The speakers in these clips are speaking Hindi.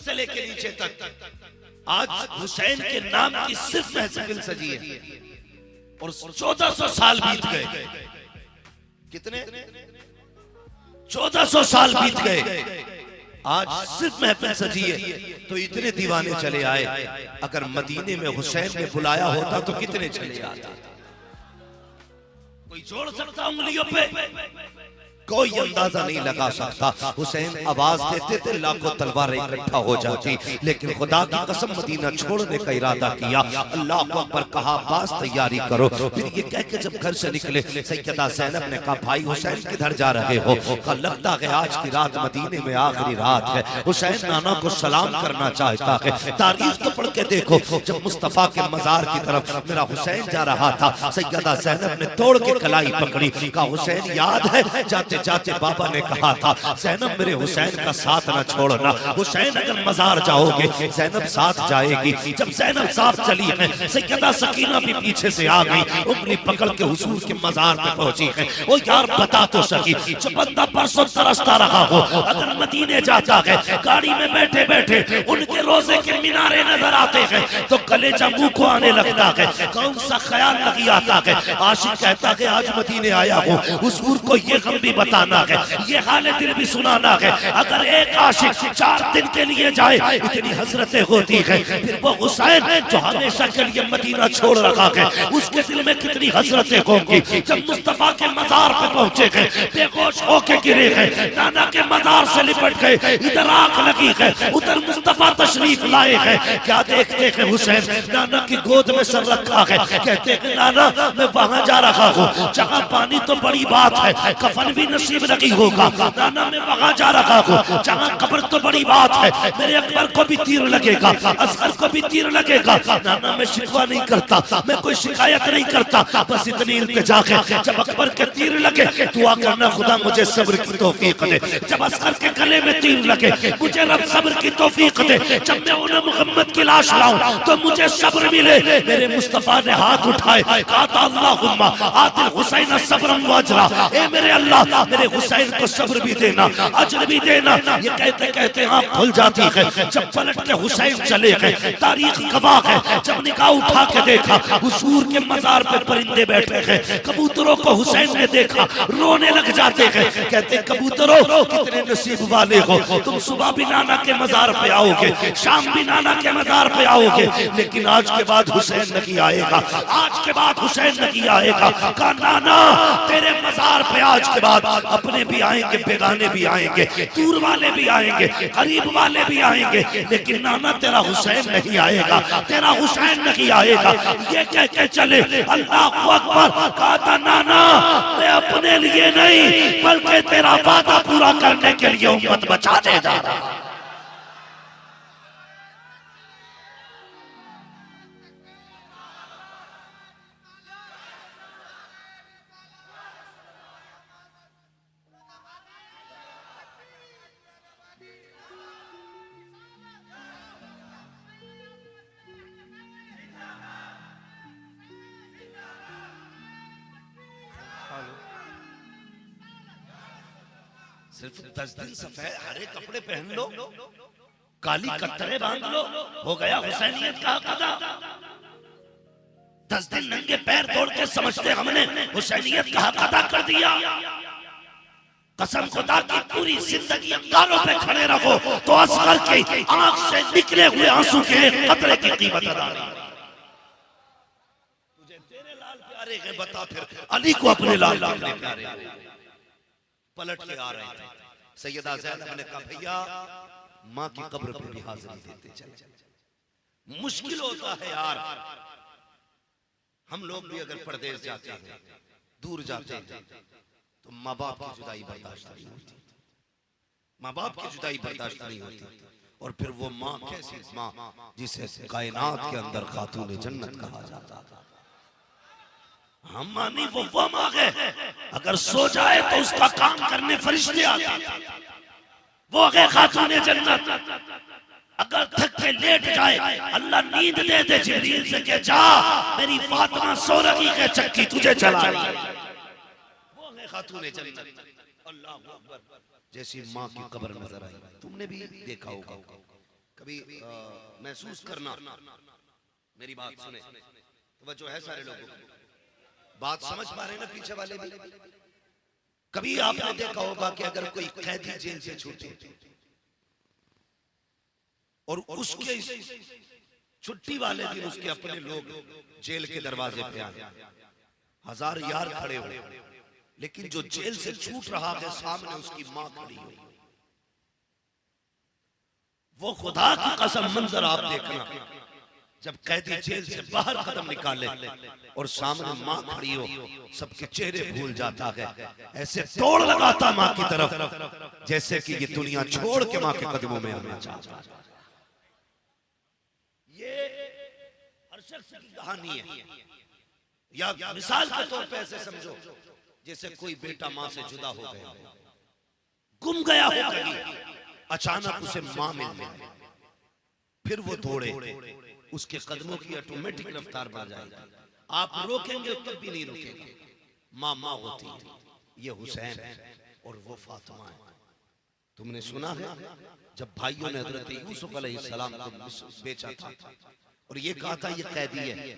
से लेके नीचे तक आज हुसैन के नाम की सिर्फ महफिल सजी है और 1400 साल बीत गए। कितने? 1400 साल बीत गए, आज सिर्फ महफिल सजी है। तो इतने दीवाने चले आए। अगर मदीने में हुसैन ने बुलाया होता तो कितने चले आते? कोई जोड़ सकता उंगलियों पे? कोई अंदाजा नहीं लगा सकता। हुसैन आवाज देते थे, लाखों तलवारें इकट्ठा हो जाती, लेकिन खुदा की कसम मदीना छोड़ने का इरादा किया। अल्लाह अकबर कहा, बास तैयारी करो। फिर ये कह के जब घर से निकले, सैयदा ज़ैनब ने कहा, भाई हुसैन किधर जा रहे हो? कहा, लगता है आज की रात मदीने में आखिरी रात है। हुसैन नाना को सलाम करना चाहता है। तारीख तो पढ़ के देखो, जब मुस्तफा के मजार की तरफ मेरा हुसैन जा रहा था, सैयदा ज़ैनब ने तोड़ के कलाई पकड़ी। कहा, हुसैन याद है? जाते जाते बाबा ने कहा था, ज़ैनब मेरे हुसैन का साथ ना छोड़ना। हुसैन अगर मजार जाओगे ज़ैनब साथ जाएगी। जब ज़ैनब साथ चली है, सैयदा सकीना भी पीछे से आ गई, उंगली पकड़ के हुजूर के मजार पे पहुंची है। ओ यार बता तो सकी, जो बंदा परसों तरसता रहा हो, अगर मदीने जाता है, गाड़ी में बैठे बैठे उनके रोजे के मीनारे नजर आते हैं तो कलेजा मुंह को आने लगता है। कौन सा ख्याल नहीं आता है? आशिक कहता है आज मदीने आया हूँ, हुजूर को ये गम भी बताना है, ये हाल दिल भी सुनाना है। अगर एक आशिक 4 दिन के लिए जाए, इतनी हसरतें होती है, फिर वो हुसैन जो हमेशा के लिए मदीना छोड़ रखा है, उसके दिल में कितनी हसरतें होंगी। जब मुस्तफा के मजार पे पहुंचे गए, बेहोश होके गिरे हैं, नाना के मजार से लिपट गए, इधर आंख लगी है, उधर मुस्तफा तशरीफ लाए हैं। क्या देखते हैं हुसैन? नाना की गोद में सर रखा है, कहते हैं नाना मैं वहां जा रहा हूँ जहाँ पानी तो बड़ी बात है, कफन भी नसीब नहीं होगा। नाना मैं वहां जा रहा हूँ जहाँ कब्र तो बड़ी बात है, मेरे अकबर को भी तीर लगेगा, असगर को भी तीर लगेगा। नाना मैं शिकवा नहीं करता, मैं कोई शिकायत नहीं करता, बस इतनी इल्तिजा है जब अकबर के तीर लगे दुआ करना खुदा मुझे सब्र की तौफीक दे। जब असगर के गले में तीर लगे मुझे रब सब्र की तौफीक दे। जब मैं उन्हें मोहम्मद की लाश लाऊं तो मुझे सब्र मिले। मेरे मुस्तफा ने हाथ उठाए, कहा था अल्लाहुम्मा आतिल हुसैन सब्रन वजरा, ए मेरे अल्लाह मेरे हुसैन को सब्र भी देना, अजर भी देना। ये कहते कहते आंख खुल जाती है। जब पलट के हुसैन चले गए, तारीख गवाह है, जब निगाह उठा के देखा हुजूर के मजार पे परिंदे बैठे हैं, कबूतरों को हुसैन ने देखा, रोने लग जाते हैं। कहते कबूतरों कितने नसीब वाले हो, तुम सुबह भी नाना के मजार पे आओगे, शाम भी नाना के मजार पे आओगे, लेकिन आज के बाद हुसैन नहीं आएगा, आज के बाद हुसैन नहीं आएगा। कहा नाना तेरे मजार पे आज के बाद अपने भी आएंगे, बेगाने भी आएंगे, दूर वाले भी आएंगे, गरीब वाले भी आएंगे, लेकिन नाना तेरा हुसैन नहीं आएगा, तेरा हुसैन नहीं आएगा। ये कह के चले, अल्लाह अकबर। कहा था नाना मैं अपने लिए नहीं बल्कि तेरा वादा पूरा करने के लिए उम्मत बचाने जा रहा हूं। सिर्फ 10 दिन सफेद हरे कपड़े पहन लो, काली कतरे बांध लो, हो गया हुसैनियत का कदा। 10 दिन नंगे पैर तोड़ के समझते हमने हुसैनियत का हक अदा कर दिया। कसम खुदा की पूरी जिंदगी अंगारों पे खड़े रहो तो असगर की आंख से निकले हुए आंसू के कतरे की कीमत अदा नहीं। तुझे तेरे लाल प्यारे हैं, बता फिर अली को अपने लाल कितने प्यारे हैं। पलट के आ रहे थे, सैयदा ज़ैनब ने कहा भैया माँ की कब्र पे भी हाजिरी देते चले। मुश्किल होता है यार, हम लोग भी अगर परदेश जाते हैं, दूर जाते हैं, तो माँ बाप की जुदाई बर्दाश्त नहीं होती, माँ बाप की जुदाई बर्दाश्त नहीं होती। और फिर वो माँ कैसी माँ जिसे कायनात के अंदर खातून जन्नत कहा जाता था। हम मानी वो माँ है, अगर सो जाए तो उसका काम करने फरिश्ते आते, वो है खातून जन्नत। अगर थक के लेट जाए अल्लाह नींद दे दे जिब्रील से के जा मेरी फातिमा सो रही है, चक्की तुझे चला रही है, वो है खातून जन्नत। अल्लाह अकबर। जैसी माँ की कब्र नजर आई, तुमने भी देखा होगा, कभी महसूस करना, मेरी बात सुने, तवज्जो है सारे लोगों को, बात समझ पा रहे हैं ना पीछे वाले भी? कभी आपने देखा होगा कि अगर कोई कैदी जेल से छूटे और उसके छुट्टी वाले दिन उसके अपने लोग जेल के दरवाजे पे आए, हजार यार खड़े हो, लेकिन जो जेल से छूट रहा है सामने उसकी मां खड़ी हो, वो खुदा की कसम मंजर आप देखना, जब कैदी जेल से बाहर कदम निकाले और सामने मां खड़ी हो, सबके चेहरे भूल जाता है, ऐसे तोड़ लगाता मां की तरफ जैसे कि ये दुनिया छोड़ के मां के कदमों में आना चाहता है। ये हर शख्स की कहानी है। या मिसाल के तौर पे ऐसे समझो जैसे कोई बेटा मां से जुदा हो गया, गुम गया हो कहीं, अचानक उसे मां मिल जाए, फिर वो दौड़े, उसके कदमों की ऑटोमेटिक रफ्तार बढ़ जाएगी, आप रोकेंगे तब भी नहीं रोकेंगे। मां मां होती है, ये हुसैन है और वो फातिमा है। तुमने सुना है जब भाइयों ने हजरत यूसुफ अलैहिस्सलाम को बेचा था और ये कहा था ये कैदी है,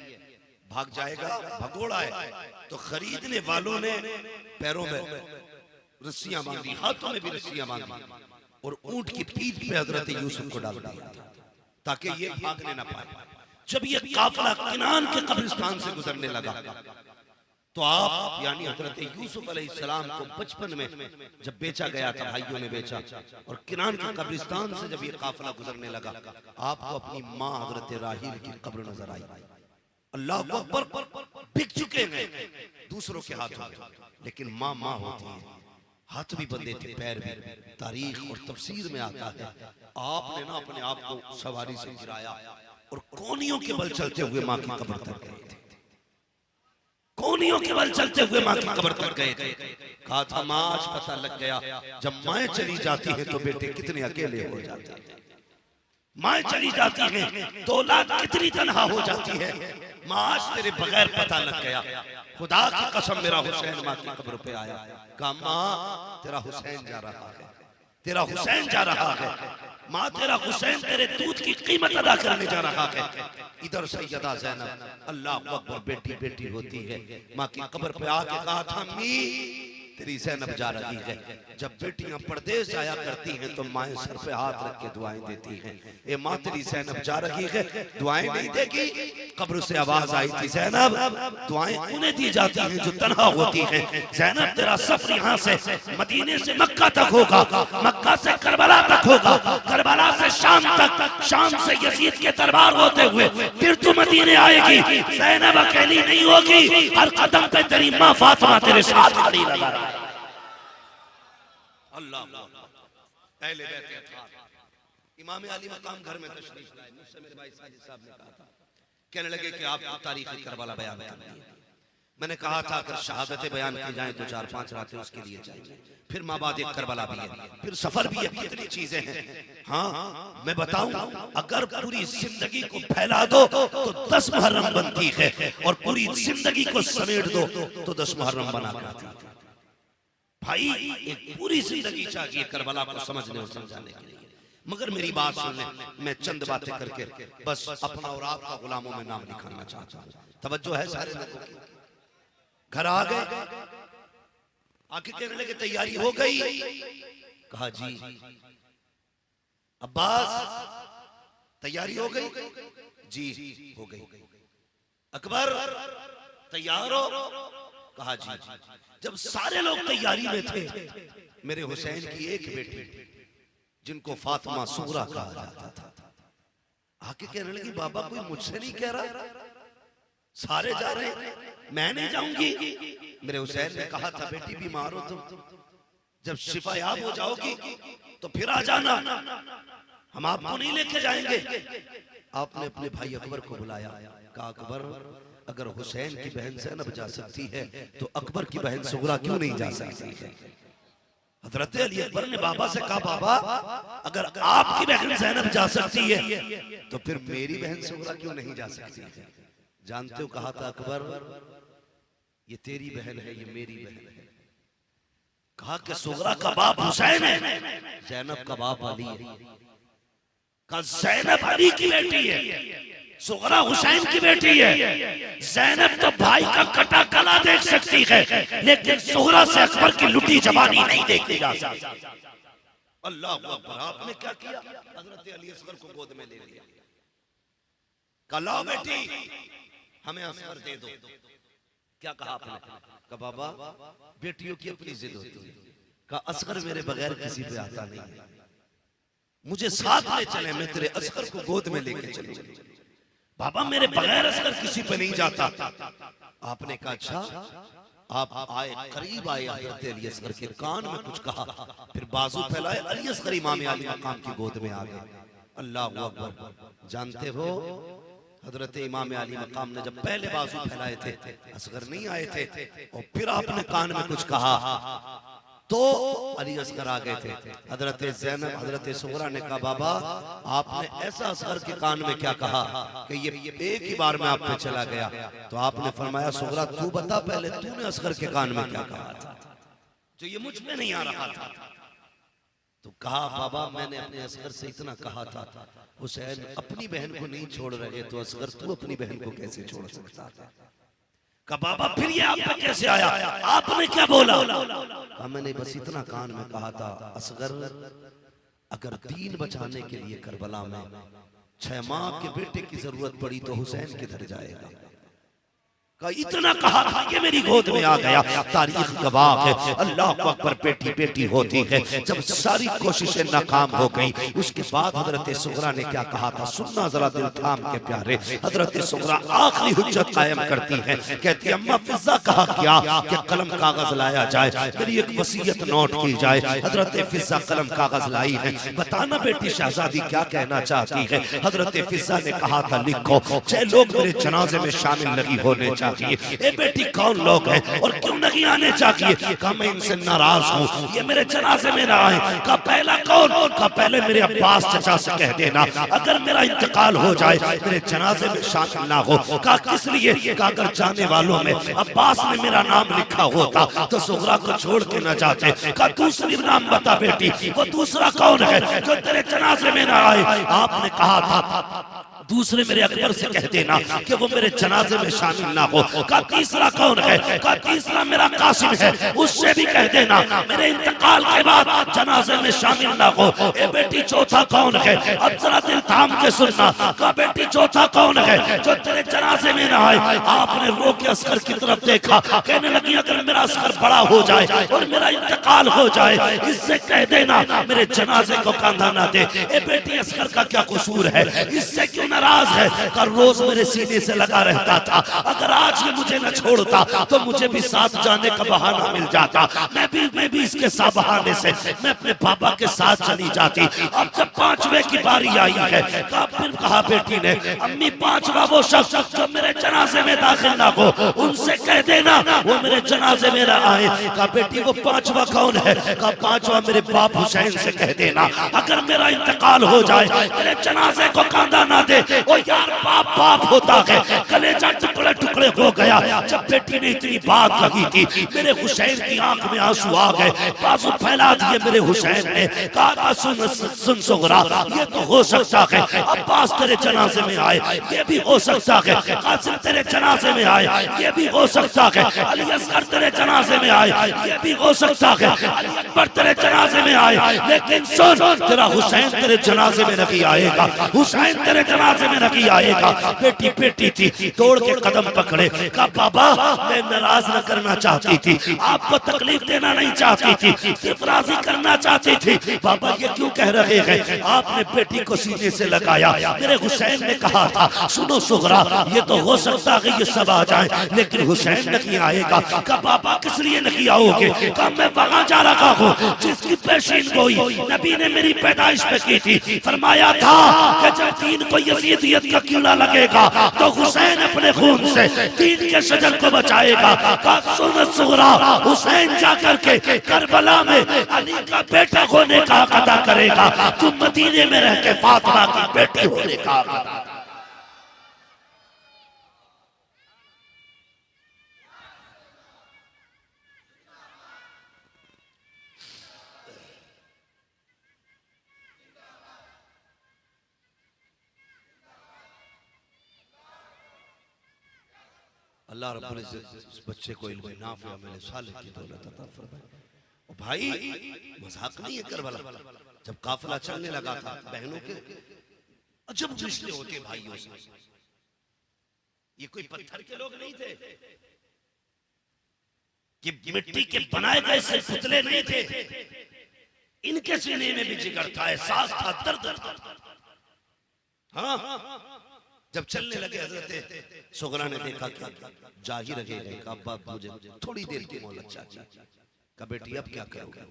भाग जाएगा, भगोड़ा है, तो खरीदने वालों ने पैरों में रस्सियां बांधी, हाथों में भी रस्सियां बांधी और ऊंट की पीठ पे हजरत यूसुफ को डाल दिया ताकि ये भागने ना पाए। जब ये काफिला किनान के कब्रिस्तान से गुजरने लगा तो आप यानी हजरत यूसुफ अलैहिस्सलाम को बचपन में जब बेचा गया था, भाइयों ने बेचा, और किनान के कब्रिस्तान से जब ये काफिला गुजरने लगा, आपको अपनी माँ हजरत राहील की कब्र नजर आई। अल्लाह अकबर, बिक चुके हैं दूसरों के हाथों में, लेकिन माँ माँ होती है, हाथ भी बंधे थे, पैर भी। तारीख और तफसीर में आता है आपने ना अपने आप को सवारी से गिराया और कोनियों के बल चलते हुए माँ की कब्र तक गए थे, कोनियों के बल चलते हुए माँ की कब्र तक गए थे। कहा था माँ आज पता लग गया जब माएँ चली जाती हैं तो बेटे कितने अकेले हो जाते हैं, माएँ चली जाती हैं तो औलाद कितनी तन्हा हो जाती है। माँ आज तेरे बगैर पता लग गया, खुदा की कसम मेरा हुसैन माँ की कब्र पे आया। कहा माँ तेरा हुसैन जा रहा है, तेरा हुसैन जा रहा है, माँ तेरा हुसैन तेरे दूध की कीमत अदा करने जा रहा है। इधर सैयदा ज़ैनब अल्लाह अकबर बेटी बेटी होती है, माँ की कब्र पे आके कहा था अम्मी तेरी ज़ैनब जा रही है। जब बेटियां परदेश जाया करती हैं तो माएँ सर पे हाथ रख के दुआएं देती हैं, ए माँ तेरी ज़ैनब जा रही है, दुआएं नहीं देगी। कब्र से आवाज आई थी ज़ैनब दुआएं उन्हें दी जाती हैं जो तन्हा होती हैं। ज़ैनब तेरा सफर यहाँ से मदीने से मक्का तक होगा, मक्का से करबला तक होगा, करबला से शाम तक, शाम से यजीद के दरबार होते हुए फिर तू मदीने आएगी। ज़ैनब अकेली नहीं होगी, हर कदम पे तेरी माँ फातिमा तेरे साथ खड़ी नजर आएगी। अल्लाह पहले बैठे था इमाम अली मकाम घर में तशरीफ लाए, मुझसे मेरे भाई साजिद साहब ने कहा था, कहने लगे कि आप तारीख करबला बयान कर दिए। मैंने कहा था अगर शहादतें बयान की जाए तो 4-5 रातें उसके लिए चाहिए, फिर माबाद एक करबला भी है, फिर सफर भी है, कितनी चीजें हैं। हाँ मैं बताऊं अगर पूरी जिंदगी को फैला दो तो 10 मुहर्रम बनती है और पूरी जिंदगी को समेट दो तो 10 मुहर्रम बना करती है। भाई एक पूरी जिंदगी चाहिए करबला को समझने और समझाने के लिए। मगर मेरी बात सुन ले, मैं चंद बातें करके बस अपना और आपका गुलामों में नाम लिखाना चाहता हूँ। तवज्जो है सारे लोगों की। घर आ गए, आके कहने लगे तैयारी हो गई। कहा जी अब्बास तैयारी हो गई? जी हो गई। अकबर तैयार हो? कहा जी। जब सारे लोग तैयारी में थे, मेरे हुसैन की एक बेटी जिनको फातिमा सुगरा कहा जाता था आके कहने लगी बाबा कोई मुझसे नहीं कह रहा, सारे जा रहे मैं नहीं जाऊंगी। मेरे हुसैन ने कहा था बेटी बीमार हो तुम, जब शिफायाब हो जाओगी तो फिर आ जाना, हम आपको नहीं लेके जाएंगे। आपने अपने भाई अकबर को बुलाया, कहा अकबर अगर हुसैन की बहन ज़ैनब जा सकती है तो अकबर की बहन सुगरा क्यों नहीं जा सकती है? हजरत अली अकबर ने बाबा से कहा बाबा अगर आपकी बहन ज़ैनब जा सकती है तो फिर मेरी बहन सुगरा क्यों नहीं जा सकती है? जानते हो कहा था अकबर ये तेरी बहन है, ये मेरी बहन है। कहा कि सुगरा का बाप हुसैन है, ज़ैनब का बाप अली है। कहा ज़ैनब अली की बेटी है, सुगरा हुसैन की बेटी है। ज़ैनब तो भाई का कटा गला देख सकती है, लेकिन सुगरा से अकबर की लुटी जवानी नहीं देखी जा सकती। अल्लाह अकबर। आपने क्या किया? हजरत अली असगर को गोद में ले लिया। कहा बेटी हमें असगर दे दो। क्या कहा आपने? कहा बाबा बेटियों की अपनी जिद होती है। कहा असगर मेरे बगैर किसी पे आता नहीं है, मुझे साथ ले चले, मैं तेरे असगर को गोद में लेके चलूंगा। बाबा मेरे बगैर असगर किसी पे नहीं जाता। आपने कहा अच्छा। आप आए, करीब आए, हजरत अली असगर के कान में कुछ कहा, फिर बाजू फैलाए, अली असगर इमाम आली मकाम की गोद में आ गए। अल्लाह अकबर। जानते हो हजरत इमाम आली मकाम ने जब पहले बाजू फैलाए थे, असगर नहीं आए थे, और फिर आपने कान में कुछ कहा तो अली असगर आ गए थे। हजरत ज़ैनब, हजरत सुगरा ने कहा बाबा आपने ऐसा असगर के कान में क्या कहा कि ये एक ही बार में आप पे चला गया। तो आपने फरमाया सुगरा तू बता पहले तूने असगर के कान में क्या कहा था जो ये मुझ में नहीं आ रहा था? तो कहा बाबा मैंने अपने असगर से इतना कहा था, हुसैन अपनी बहन को नहीं छोड़ रहे तो असगर तू अपनी बहन को कैसे छोड़ सकता था? कहा बाबा फिर ये आप पे कैसे आया? आपने क्या बोला? कहा मैंने बस इतना कान में कहा था, असगर अगर दीन बचाने के लिए करबला में 6 माह के बेटे की जरूरत पड़ी तो हुसैन किधर जाएगा? का इतना कहा था, ये मेरी गोद में आ गया। तारीख गवाह है, अल्लाह अकबर। बेटी बेटी होती है। जब सारी कोशिशें नाकाम हो गई, उसके बाद हजरत सुगरा ने क्या कहा था सुनना जरा दिल थाम के प्यारे। हजरत सुगरा आखिरी हुज्जत कायम करती है, कहती है अम्मा फिजा कहा क्या कि कलम कागज लाया जाए, मेरी एक वसीयत नोट की जाए। हजरत फिजा कलम कागज लाई है, बताना बेटी शहजादी क्या कहना चाहती है। हजरत फिजा ने कहा था लिखो 6 लोग मेरे जनाजे में शामिल नहीं होने चाहिए। ए बेटी कौन लोग हैं और क्यों नहीं आने चाहिए? कहा मैं इनसे नाराज हूँ, ये मेरे जनाजे में ना आए। कहा पहला कौन? कहा पहले मेरे अब्बास चचा से कह देना अगर मेरा इंतकाल हो जाए मेरे जनाजे में शामिल ना हो। कहा किस लिए? कहा अगर जाने वालों में अब्बास ने मेरा नाम लिखा होता तो सुगरा को छोड़ के न जाते। कहा दूसरी नाम बता बेटी, वो दूसरा कौन है जो तेरे जनाजे में ना आए? आपने कहा था दूसरे मेरे अकबर से कह देना कि वो मेरे जनाजे में शामिल ना हो। कहा तीसरा कौन है? कहा तीसरा मेरा कासिम है, उससे भी कह देना मेरे इंतकाल के बाद जनाजे में शामिल ना हो। ए बेटी चौथा कौन है? अब जरा दिल थाम के सुनना। कहा बेटी चौथा कौन है जो तेरे जनाजे में ना आए? आपने रो के असगर की तरफ देखा, कहने लगी अगर मेरा असगर बड़ा हो जाए और मेरा इंतकाल हो जाए इससे कह देना मेरे जनाजे को कंधा ना दे। ए बेटी असगर का क्या कसूर है, इससे क्यों नाराज है? का रोज मेरे सीने से लगा रहता था, अगर आज ये मुझे न छोड़ता तो मुझे भी साथ जाने का बहाना मिल जाता, मैं भी इसके साथ बहाने से मैं अपने पापा के साथ चली जाती। अब जब 5वें की बारी आई है, फिर कहा बेटी ने अम्मी 5वां वो शख्स जो मेरे जनाजे में दाखिल ना हो उनसे कह देना वो मेरे जनाजे में ना आए। कहा बेटी वो 5वां कौन है? कहा 5वां मेरे बाप हुसैन से कह देना अगर मेरा इंतकाल हो जाए मेरे जनाजे को कांधा ना दे। ओ यार बाप बाप होता है, कलेजा टुकड़े टुकड़े हो गया जब बेटी ने इतनी बात कही थी। मेरे हुसैन की आंख में आंसू आ गए, बाजू फैला दिए मेरे हुसैन ने। कहा सुन सुगरा ये तो हो सकता है अब्बास तेरे जनाजे में आए, ये भी हो सकता है कासिम तेरे जनाजे में आए, ये भी हो सकता है अली असगर तेरे जनाजे में आए, ये भी हो सकता है अली अकबर तेरे जनाजे में आए, लेकिन सुन तेरा हुसैन तेरे जनाजे में नहीं आएगा, हुसैन तेरे जनाजे में नहीं आएगा। बेटी बेटी थी, तोड़ के कदम पकड़े। कहा बाबा मैं नाराज न करना चाहती थी, आपको तकलीफ देना नहीं चाहती थी, सिर्फ राजी करना चाहती थी। बाबा ये क्यों कह रहे हैं? आपने बेटी को सीने से लगाया। मेरे हुसैन ने कहा था सुनो सुगरा ये तो हो सकता है ये सब आ जाए लेकिन हुसैन नहीं आएगा। कहा बाबा किस लिए नहीं आओगे? कहा मैं वहां जा रहा हूँ जिसकी पेशीन गोई नबी ने मेरी पैदाइश पे की थी। फरमाया था कि जब दीन को यजीदियत का कीड़ा लगेगा तो हुसैन अपने खून से दीन के शजर को बचाएगा। कहा सुन सुगरा हुसैन जाकर के करबला में अली का बेटा होने का हक अदा करेगा, तुम मदीने में रह के फातिमा की बेटी होने का हक अदा। अल्लाह रब्बुल इज्जत इस बच्चे को इल्म नाफ़िअ मिले, सालिह की दौलत अता फरमाए। और भाई मजाक नहीं है करबला, जब काफिला चलने लगा था, बहनों के अजब रिश्ते होते भाइयों से। ये कोई पत्थर के लोग नहीं थे, कि मिट्टी के बनाए गए से पुतले नहीं थे। इनके सीने में भी जिगर था, एहसास था, दर्द था। हाँ, जब चलने लगे हजरत सुगरा ने देखा कि जा ही रहे, अब्बा मुझे थोड़ी देर की मोहलत चाहिए। कहा बेटी अब क्या करोगे?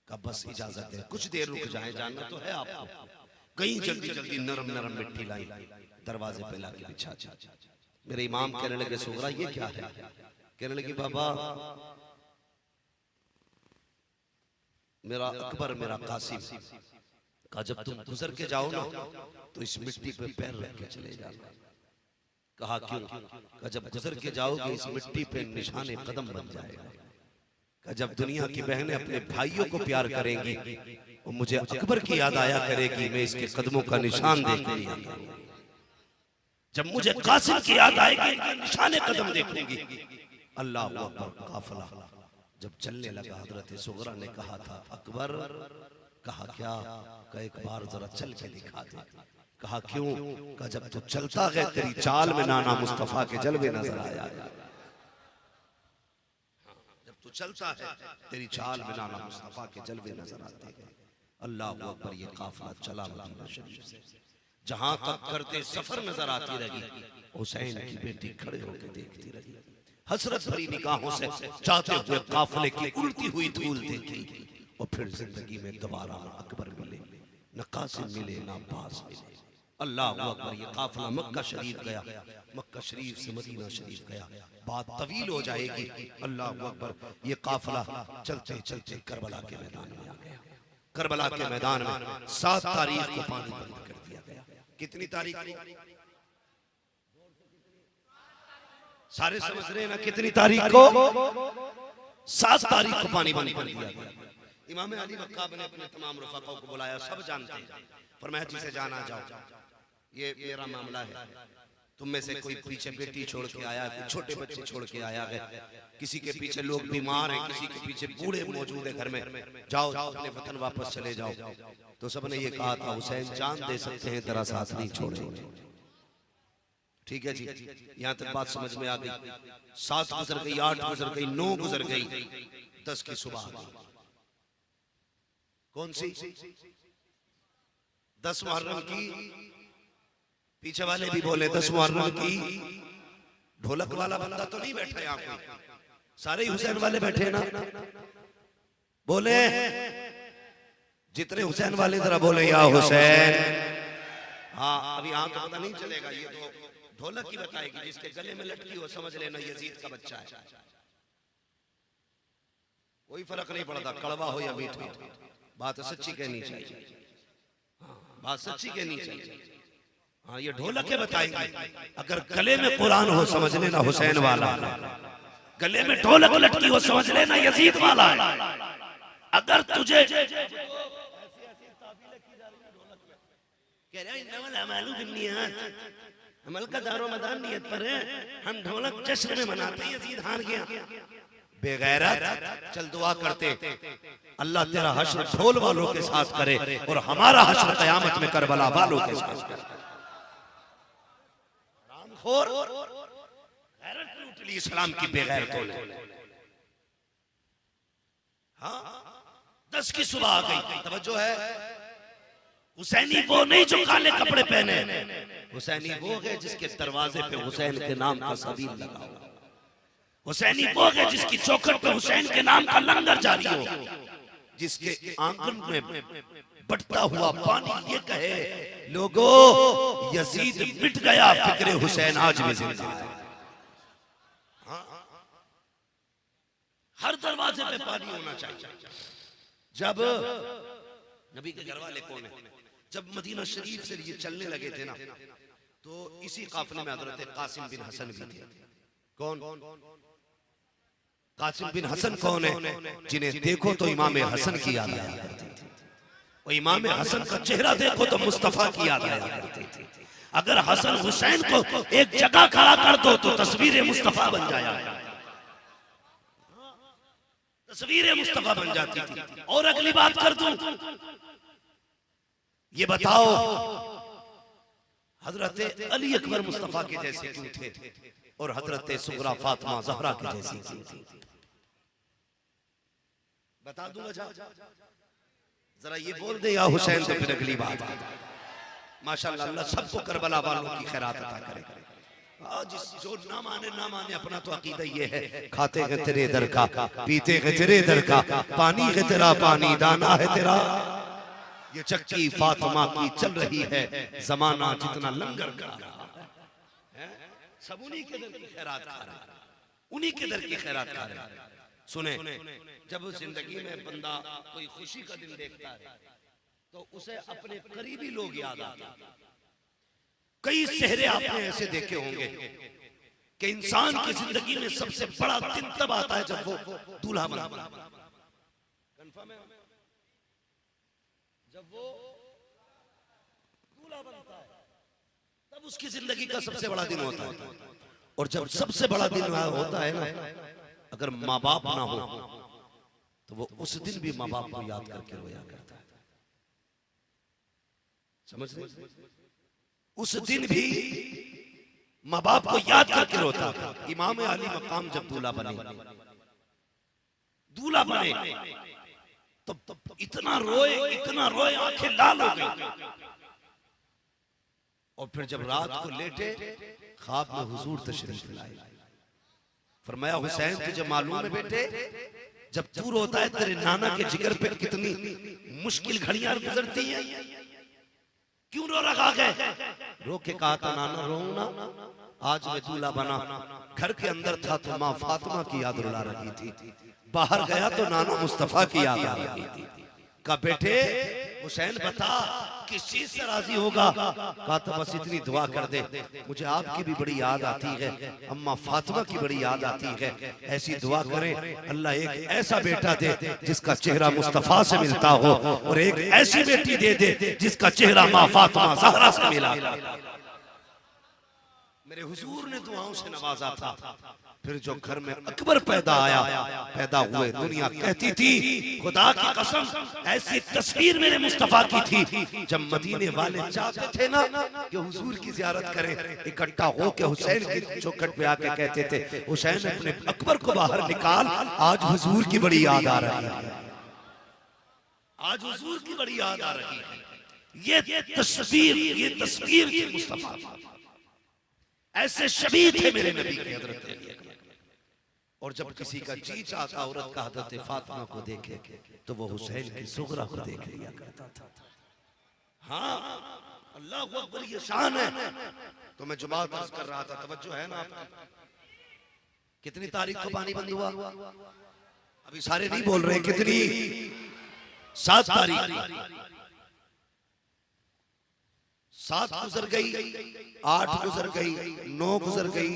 कहा बस इजाजत है, कुछ देर रुक जाए, जानना तो है आपको। कहीं जल्दी जल्दी नरम नरम मिट्टी लाई, दरवाजे पे लाके बिछा। मेरे इमाम कहने लगे सुगरा ये क्या है? कहने लगी बाबा मेरा अकबर, मेरा कासिम, कहा जब तुम गुजर के जाओ ना तो इस मिट्टी पे पैर रख के चले जाना। कहा क्यों? कहा जब गुजर के जाओगे इस मिट्टी पे निशाने कदम बन जाएगा। कहा जब दुनिया की बहनें अपने भाइयों को प्यार करेंगी और मुझे अकबर की याद आया करेगी, मैं इसके कदमों का निशान देख लिया करूंगी। जब मुझे कासिम की याद आएगी, निशाने कदम देखूंगी। अल्लाह अकबर। काफिला जब चलने लगा, हजरत सुगरा ने कहा था अकबर। कहा क्या? का एक बार जरा चल के दिखा दे। कहा क्यों? कहा जब तू चलता है तेरी चाल में नाना मुस्तफा के जलवे नजर आया। जब तू चलता है तेरी चाल में नाना मुस्तफा के जलवे नजर आते हैं। अल्लाह अकबर। ये काफिला चला मदीना शरीफ से, जहां तक करते सफर नजर आती रही, हुसैन की बेटी खड़े होकर देखती रही, हसरत भरी निगाहों से चाहते हुए काफिले की उड़ती हुई धूल देखी। और फिर जिंदगी में दोबारा न अकबर मिले, न कासिम मिले, न अब्बास मिले। अल्लाह अकबर। ये काफिला मक्का शरीफ गया, मक्का शरीफ से मदीना शरीफ गया। बात तवील हो जाएगी। अल्लाह अकबर। ये काफिला चलते चलते करबला के मैदान में आ गया। करबला के मैदान में 7 तारीख को पानी बंद कर दिया गया। कितनी तारीख को? सारे समझ रहे हैं ना? कितनी तारीख को? 7 तारीख को पानी बंद कर दिया गया। इमाम अली वक्काब ने अपने तमाम रफ़ाक़ों को बुलाया, सब जानते हैं। फरमाया जिसे जाना जाओ, ये मेरा मामला है। तुम में से कोई पीछे बेटी छोड़ के आया है, कोई छोटे बच्चे छोड़ के आया है, किसी के पीछे लोग बीमार हैं, किसी के पीछे बूढ़े मौजूद है घर में, जाओ अपने वतन वापस चले जाओ। तो सबने ये कहा था हुसैन जान दे सकते हैं, तेरा साथ नहीं छोड़ेंगे। ठीक है जी, यहाँ तक बात समझ में आ गई। 7 गुजर गई, 8 गुजर गई, 9 गुजर गई, 10 की सुबह आ गई। कौन सी? 10 मुहर्रम की। पीछे वाले भी बोले 10 मुहर्रम की। ढोलक वाला बंदा तो नहीं बैठा यहाँ कोई, सारे ही हुसैन वाले बैठे ना। बोले जितने हुसैन वाले जरा बोले या हुसैन। हाँ अभी यहाँ तो पता नहीं चलेगा, ये तो ढोलक की बताएगी। जिसके गले में लटकी हो समझ लेना यजीद का बच्चा है। कोई फर्क नहीं पड़ता कड़वा हो या मीठा, बात सच्ची कहनी चाहिए। बात सच्ची कहनी चाहिए। हाँ ये ढोलक के बताएंगे। अगर गले में कुरान हो समझ लेना हुसैन वाला, गले में ढोलक लटकी हो समझ लेना यजीद वाला है। अगर तुझे अमल का दारो मदान नियत पर है, हम ढोलक जश्न में मनाते हैं यजीद हार गया। बेगैरत, चल दुआ करते अल्लाह तेरा हश्र ढोल वालों के साथ करे और हमारा हश्र कयामत में करबला वालों के साथ करे। रामखोर गैरत लूट ली इस्लाम की बेगैरतों ने। हाँ 10 की सुबह आ गई। तवज्जो है, हुसैनी वो नहीं जो काले कपड़े पहने, हुसैनी वो है जिसके दरवाजे पे हुसैन के नाम का सबील लगा हो, हुसैनी वो है जिसकी चौखट पे हुसैन के नाम का लंगर जारी हो, जिसके आंगन में बटता हुआ पानी ये कहे लोगों यजीद मिट गया, फिक्रे हुसैन आज भी जिंदा है। हर दरवाजे पे पानी होना चाहिए। जब नबी के घर वाले कौन है, जब मदीना शरीफ से ये चलने लगे थे ना, तो इसी काफिले में हजरत कासिम बिन हसन भी थे। कौन? कासिम बिन हसन कौन है? जिन्हें देखो तो इमाम हसन की याद आया करती थी, और इमाम हसन का चेहरा देखो तो मुस्तफा की याद आया करती थी। अगर हसन हुसैन को एक जगह खड़ा कर दो तो तस्वीर मुस्तफा बन जाया, तस्वीर मुस्तफा बन जाती थी। और अगली बात कर दूं, ये बताओ हजरत अली अकबर मुस्तफा के जैसे क्यों थे और हजरत सुगरा फातिमा ज़हरा के जैसी क्यों थी? बता दूं वजह, जरा ये बोल दे या हुसैन, तो फिर अगली बात। माशाअल्लाह, अल्लाह सबको करबला वालों की खैरात अता करे। आज जो ना माने अपना तो अकीदा ये है, खाते हैं तेरे दर का, पीते हैं तेरे दर का, पानी है तेरा पानी, दाना है तेरा। ये चक्की फातिमा की चल रही है, जमाना जितना लंगर का है, सब उन्हीं के दर की खैरात खा रहे हैं, उन्हीं के दर की खैरात खा रहे हैं। सुने, जब जिंदगी में बंदा कोई खुशी का दिन देखता है तो उसे अपने करीबी लोग याद आते हैं। कई चेहरे आपने ऐसे देखे होंगे कि इंसान की जिंदगी में सबसे बड़ा दिन तब आता है जब वो दूल्हा बनता है। कंफर्म है? जब वो दूल्हा बनता है तब उसकी जिंदगी का सबसे बड़ा दिन होता है। और जब सबसे बड़ा दिन होता है ना, अगर माँ बाप ना हो तो वो उस दिन भी माँ बाप को याद करके रोया करता है। समझ रहे? उस दिन भी माँ बाप को याद करके रोता था। इमाम अली मकाम जब दूल्हा बने तो इतना रोए आंखें लाल हो गई। और फिर जब रात को लेटे ख्वाब में हुजूर तशरीफ लाए, फरमाया हुसैन तुझे मालूम है बेटे, जब तू रोता है तेरे नाना के जिगर पे कितनी मुश्किल घड़ियां गुजरती हैं, क्यों रो रहा है? रो के कहा था नाना रो ना, आज मैं दूल्हा बना, घर के अंदर था तो माँ फातिमा की याद रुला रही थी, बाहर गया तो नाना मुस्तफा की याद आ रही थी। कहा बेटे हुसैन बता किस चीज से राजी होगा? कहा तो बस इतनी दुआ कर दे, मुझे आपकी भी बड़ी याद आती है, अम्मा फातिमा की बड़ी याद आती है, ऐसी दुआ करें अल्लाह एक ऐसा बेटा दे जिसका चेहरा मुस्तफा से मिलता हो, और एक ऐसी बेटी दे दे जिसका चेहरा माँ फातिमा ज़हरा से मिला। मेरे हुजूर ने दुआओं से नवाजा था। फिर जो घर में अकबर पैदा हुए, दुनिया कहती थी खुदा की कसम ऐसी तस्वीर मेरे मुस्तफा की थी। जब मदीने वाले चाहते थे ना कि हुजूर की जियारत करें, इकट्ठा हो के हुसैन की चौखट पे आके कहते थे हुसैन अपने अकबर को बाहर निकाल, आज हुजूर की बड़ी याद आ रही है, आज हुजूर की बड़ी याद आ रही है। ये तस्वीर थी मुस्तफा। ऐसे शबीह थे मेरे नबी के हजरत अली। और जब किसी का जी चाहता औरत का हजरत फातिमा को देखे तो वो हुसैन की सुगरा को देख लिया करता था। हाँ अल्लाह अकबर, ये शान है। तो मैं जुमा अर्ज कर रहा था, तवज्जो है ना आपका? कितनी तारीख को पानी बंद हुआ? अभी सारे नहीं बोल रहे। कितनी? 7 तारीख। 7 गुजर गई, 8 गुजर गई, 9 गुजर गई,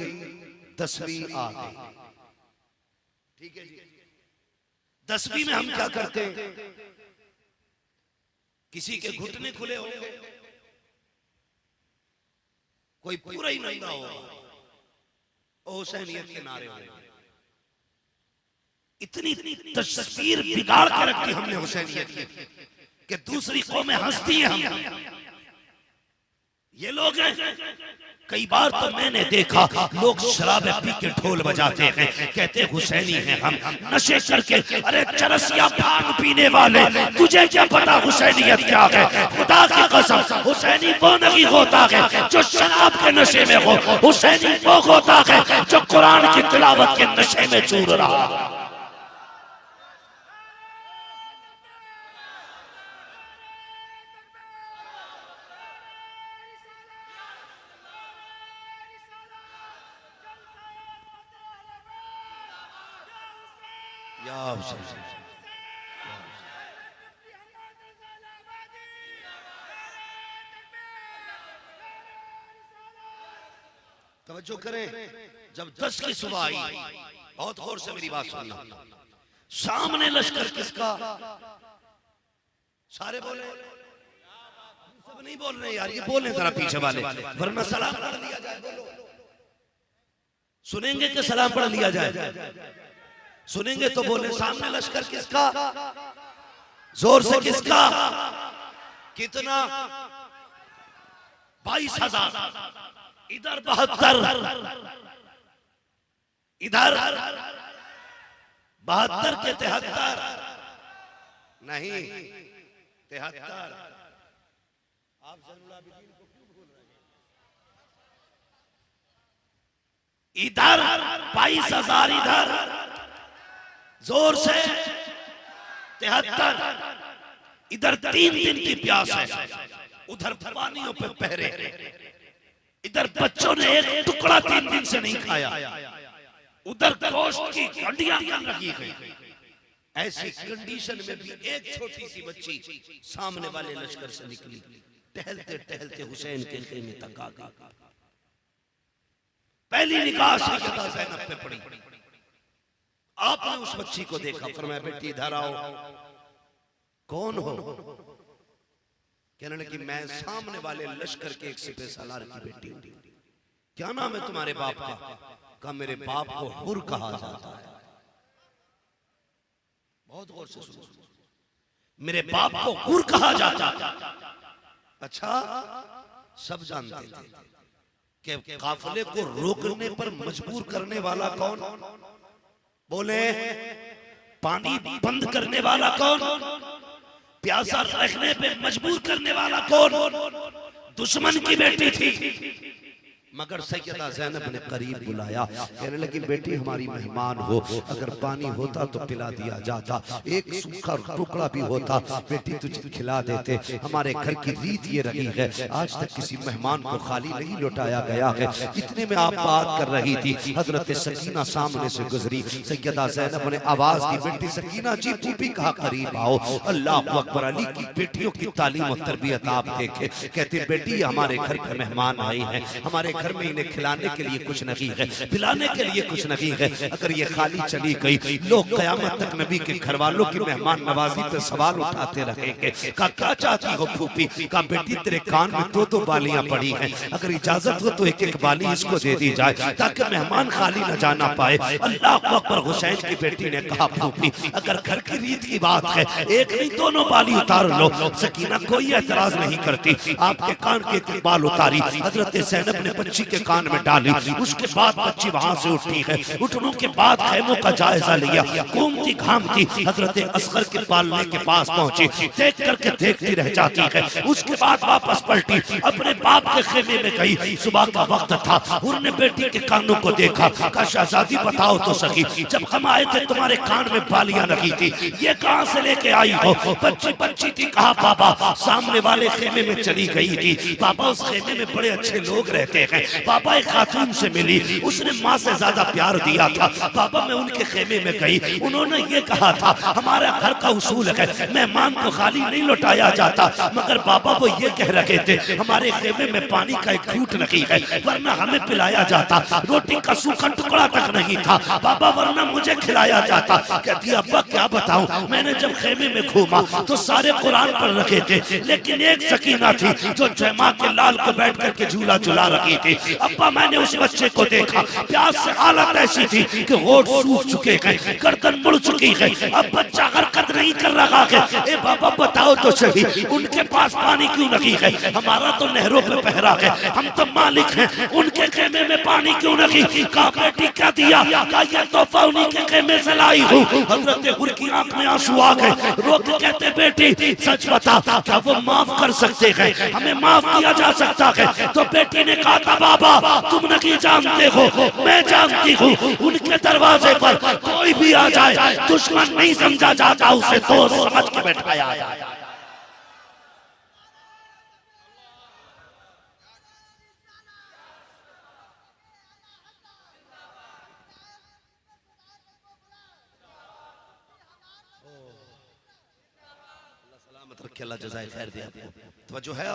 10वीं आ गई। ठीक है जी। 10वीं में हम क्या करते हैं? किसी के घुटने खुले होंगे, कोई पूरा ही नंगा होगा, हुसैनियत के नारे होंगे। इतनी तस्वीर बिगाड़ के रखी हमने हुसैनियत की कि दूसरी कौमें हंसती हैं हम। ये लोग हैं, कई बार तो मैंने देखा लोग शराबे पी के ढोल बजाते हैं, कहते हुसैनी हैं हम, नशे करके। अरे चरसिया भांग पीने वाले, तुझे क्या पता हुसैनियत क्या है? खुदा की कसम हुसैनी वो नहीं होता है जो शराब के नशे में हो, हुसैनी वो होता है जो कुरान की तिलावत के नशे में चूर रहा। तवज्जो करें, जब 10 की सुबह आई, बहुत गौर से मेरी बात सुनना, सामने लश्कर किसका? सारे बोले सब नहीं बोल रहे यार, ये बोले जरा पीछे वाले, वरना सलाम पढ़ लिया जाए। बोलो, सुनेंगे कि सलाम पढ़ लिया जाए? सुनेंगे तो बोले सामने लश्कर किसका, जोर से किसका, कितना? 22,000, इधर 72, इधर 72 के 73 नहीं 73। आप ज़ैनुल आबिदीन को क्यों भूल रहे हैं? इधर 22,000, इधर जोर से 73, इधर 3 दिन की प्यास है, उधर पानियों पे पहरे, इधर बच्चों ने एक टुकड़ा 3 दिन से नहीं खाया, उधर गोश्त की हड्डियां रखी गई। ऐसी कंडीशन में भी एक छोटी सी बच्ची सामने वाले लश्कर से निकली, टहलते टहलते हुसैन के खेमे तक आ गई। पहली निगाह सैयदा ज़ैनब पे पड़ी। आपने उस बच्ची को देखा, फरमाया बेटी इधर आओ। कौन हो? कहने लगी मैं सामने वाले लश्कर के एक सिपह सालार की बेटी हूं। क्या नाम है तुम्हारे बाप का? कहा मेरे बाप को हुर कहा जाता है। बहुत गौर से सुनो, मेरे बाप को हुर कहा जाता है। अच्छा, सब जानते थे कि काफिले को रोकने पर मजबूर करने वाला कौन? बोले, पानी बंद करने वाला कौन? प्यासा रखने पे मजबूर करने वाला कौन? दुश्मन की बेटी थी। मगर सैयदा ज़ैनब ने करीब बुलाया, कहने लगी बेटी हमारी मेहमान हो, अगर पानी होता तो पिला दिया जाता, एक सूखा टुकड़ा भी होता बेटी तुझे खिला देते। हमारे घर की रीत ये रही है, आज तक किसी मेहमान को खाली नहीं लौटाया गया है। इतने में आप बात कर रही थी, हजरत सकीना सामने से गुजरी। सैयदा ज़ैनब ने आवाज दी, बेटी सकीना जी तू भी कहा करीब आओ। अल्लाह अकबर, अली की बेटियों की तालीम और तरबियत आप देखे। कहते बेटी हमारे घर पे मेहमान आए हैं, हमारे घर में इन्हें खिलाने के लिए कुछ नहीं है, पिलाने के लिए कुछ नहीं है। अगर ये खाली चली गई, लोग कयामत तक नबी के घर वालों की मेहमान नवाजी पे सवाल उठाते रहेंगे। कहा क्या चाहती हो फूफी? कहा बेटी तेरे कान में 2-2 बालियां पड़ी हैं, अगर इजाजत हो तो एक एक बाली इसको दे दी जाए ताकि मेहमान खाली न जाना पाए। अल्लाह अकबर। हुसैन की बेटी ने कहा फूफी अगर घर की रीत की बात है, एक नहीं 2 बाली उतार लो। सकीना कोई एतराज नहीं करती, आपके कान के एक बाल उतारी, हजरत ज़ैनब ने बच्ची के कान में डाली। उसके बाद बच्ची वहां से उठी है। उठने के बाद खैमों का जायजा लिया, घूमती घामती हजरत असगर के पालने के पास पहुंची, देख करके देखती रह जाती है। उसके बाद वापस पलटी, अपने बाप के खेमे में गई। सुबह का वक्त था, हुर ने बेटी के कानों को देखा, कहा शहजादी बताओ तो सही, जब हम आए थे तुम्हारे कान में बालियां लगी थी, ये कहां से लेके आई हो? बच्ची बच्ची थी। कहा बाबा सामने वाले खेमे में चली गई थी, बाबा उस खेमे में बड़े अच्छे लोग रहते हैं। बाबा एक खातून से मिली, उसने माँ से ज्यादा प्यार दिया था। बाबा मैं उनके खेमे में गई, उन्होंने ये कहा था हमारा घर का उसूल है मेहमान को खाली नहीं लौटाया जाता, मगर बाबा वो ये कह रहे थे हमारे खेमे में पानी का एक घूंट नहीं है, वरना हमें पिलाया जाता। रोटी का सूखा टुकड़ा तक नहीं था बाबा, वरना मुझे खिलाया जाता। कहती अब्बा क्या बताऊं, मैंने जब खेमे में घूमा तो सारे कुरान पढ़ रखे थे, लेकिन एक सकीना थी जो जयमा के लाल को बैठ करके झूला झुला रही थी। अब्बा मैंने उस बच्चे को देखा, प्यास से हालत ऐसी थी कि होठ सूख चुके हैं, गर्दन मुड़ चुकी है, अब बच्चा हरकत नहीं कर रहा है। ए बाबा बताओ तो सही, उनके पास पानी क्यों नहीं है? हमारा तो नहरों पे पहरा है, हम तो मालिक हैं, उनके खेमे में पानी क्यों नहीं? कहा बेटी क्या दिया? कहा ये तोहफा उन्हीं के खेमे से लाई हूँ। हजरत हुर की आंख में आंसू आ गए, रो के कहते बेटी सच बता, क्या वो माफ कर सकते हैं? हमें माफ किया जा सकता है? तो बेटी ने कहा था बाबा तुम नहीं जानते हो, मैं जानती हूँ, उनके दरवाजे पर कोई भी आ जाए दुश्मन नहीं समझा जाता, उसे दोस्त समझ के बैठाया जाए। सलामत रखे, अल्लाह जज़ाए खैर दे आपको। तो जो है